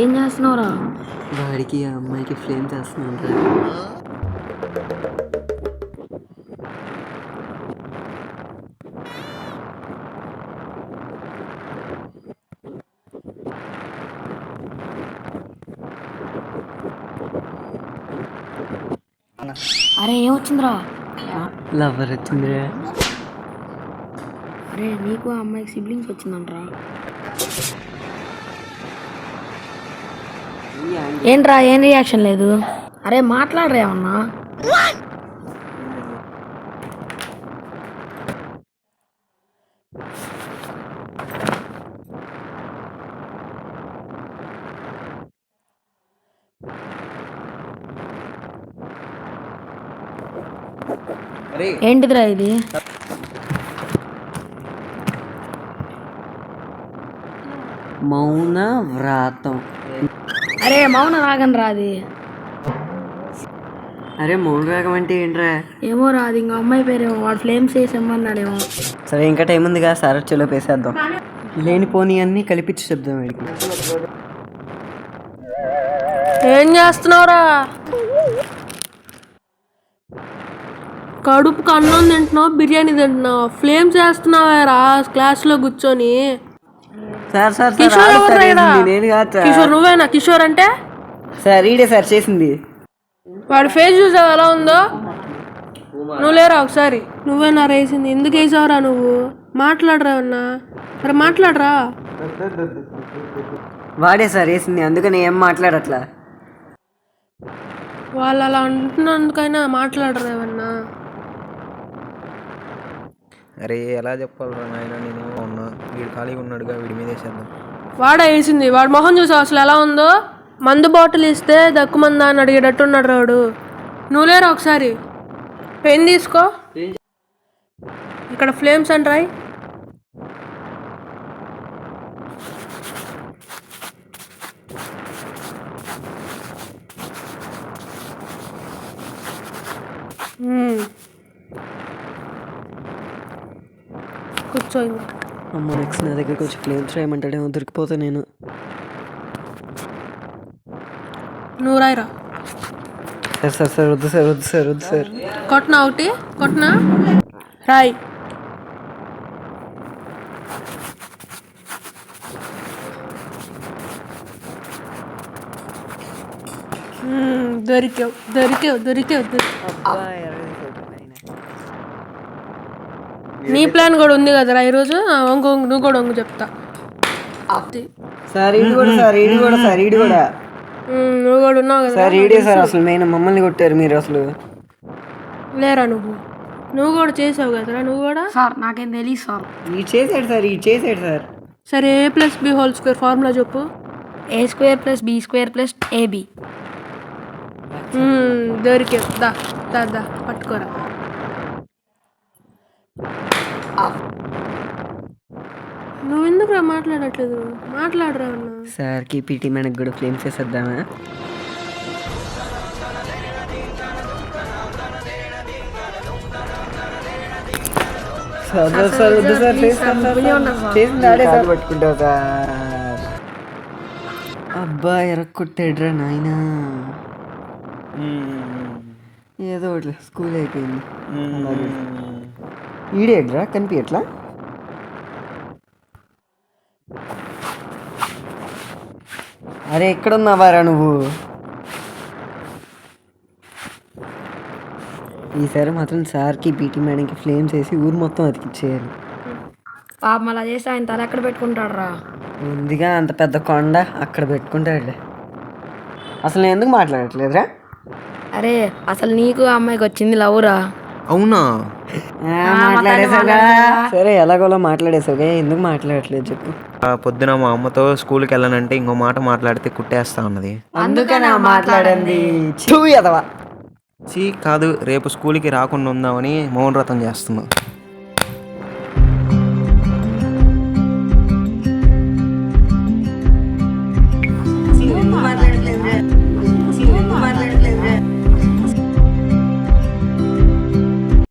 ఏం చేస్తున్నావురా? వాడికి ఆ అమ్మాయికి ఫ్లేమ్ చేస్తున్నాను రా. అరే ఏమొచ్చిందిరా? లవర్ వచ్చిందిరా. అరే నీకు ఆ అమ్మాయికి సిబ్లింగ్స్ వచ్చిందంట్రా. ఏంట్రా ఏం రియాక్షన్ లేదు? అరే మాట్లాడరా ఏమన్నా. ఏంటిదిరా ఇది? మౌన వ్రాతం. అరే మౌన రాగం రా అది. అరే మౌన రాగం అంటే ఏంట్రా? ఏమో రా, అది ఇంకా అమ్మాయి పేరేమో. వాడు ఫ్లేమ్స్ చేసేమన్నాడేమో. సరే ఇంకా టైం ఉందిగా, సార్ చెలో పేసేద్దాం. లేనిపోని అన్ని కలిపించి చెప్దాం వాడికి. ఏం చేస్తున్నావురా? కడుపుకి అన్నం తింటున్నావు, బిర్యానీ తింటున్నావు, ఫ్లేమ్స్ వేస్తున్నావేరా క్లాస్లో కూర్చొని. సార్ సార్ కిషోర్ ఎవరు? కిషోర్ నువ్వేనా? కిషోర్ అంటే సార్ ఈడే సార్ చేసింది. వాడి ఫేస్ చూసావు ఎలా ఉందో? నువ్వు లేరా ఒకసారి? నువ్వేనా వేసింది? ఎందుకు వేసావురా నువ్వు? మాట్లాడరా అన్నా, మరి మాట్లాడరా. వాడే సార్ వేసింది, అందుకని ఏం మాట్లాడట్లా. వాళ్ళు అలా అంటున్నందుకైనా మాట్లాడరా ఏమన్నా. అరే ఎలా చెప్పాలరా నాయన, నేనేమో ఉన్నా, వీడు ఖాళీగా ఉన్నాడుగా, వీడి మీద వేసేద్దాం. వాడే వేసింది. వాడు మొహం చూసావు అసలు ఎలా ఉందో? మందు బాటిల్ ఇస్తే దక్కుమందా అని అడిగేటట్టున్నాడు రాడు. నువ్వు లేరా ఒకసారి? పెన్ తీసుకో, ఇక్కడ ఫ్లేమ్స్ అని రాయ్. కూర్చో. అమ్మ నెక్స్ట్ నా దగ్గరకు వచ్చి ఫ్లేమ్స్ రాయమంటాడేమో, దొరికిపోతా నేను. నువ్వు రాయరా. సార్ సార్ సార్ వద్దు సార్, వద్దు సార్, వద్దు సార్. కొట్టినా ఒకటి, కొట్టినా రాయ్. దొరికావు దొరికావు దొరికావు నీ ప్లాన్ కూడా ఉంది కదరా ఈరోజు. వంగు నువ్వు కూడా వంగు చెప్తా. సార్ ఈడు కూడా, సార్ ఈడు కూడా, సార్ ఈడు కూడా. నువ్వు కూడా ఉన్నావు కదా సార్ ఈడే సార్ అసలు మెయిన్ మమ్మల్ని కొట్టారు మీరు అసలు. లేరా నువ్వు కూడా చేసావు కదరా. నువ్వు కూడా. సార్ నాకేం తెలియదు సార్. ఈ చేసాడు సార్, ఈ చేసాడు సార్. సరే a+b² ఫార్ములా చెప్పు. a² + b² + ab. దొరికావు. దా దా దా పట్టుకోరా. నువ్వు ఎందుకురా మాట్లాడట్లేదు? మాట్లాడరా అన్నా. సార్కి పీటీ మేడకి కూడా ఫ్లేమ్స్ వేసేద్దామా? సార్ సార్ వద్దు సార్, చేసింది ఆడే సార్. పట్టుకుంటావు సార్. అబ్బా ఎరక్కొట్టాడ్రా నాయనా. ఏదో ఒకటి స్కూల్ అయిపోయింది. ఈడేడ్రా కనిపించట్లా. అరే ఎక్కడున్నావారా నువ్వు? ఈసారి మాత్రం సార్కి పీటీ మేడంకి ఫ్లేమ్స్ వేసి ఊరు మొత్తం అతికిచ్చేయాలి. పాపం అలా చేసి ఆయన తల ఎక్కడ పెట్టుకుంటాడు రా? ముందుగా అంత పెద్ద కొండ అక్కడ పెట్టుకుంటాడులే. అసలు నేను ఎందుకు మాట్లాడట్లేదురా? అరే అసలు నీకు ఆ అమ్మాయికి వచ్చింది లవ్రా? అవునా? మాట్లాడేసావుగా. సరే ఎలాగోలా మాట్లాడేసావుగా, ఎందుకు మాట్లాడట్లేదు చెప్పు. పొద్దున మా అమ్మతో స్కూల్కి వెళ్ళానంటే ఇంకో మాట మాట్లాడితే కుట్టేస్తా ఉన్నది. అందుకనే మాట్లాడండి. ఎదవా కాదు, రేపు స్కూల్కి రాకుండా ఉందామని మౌన వ్రతం చేస్తున్నాం.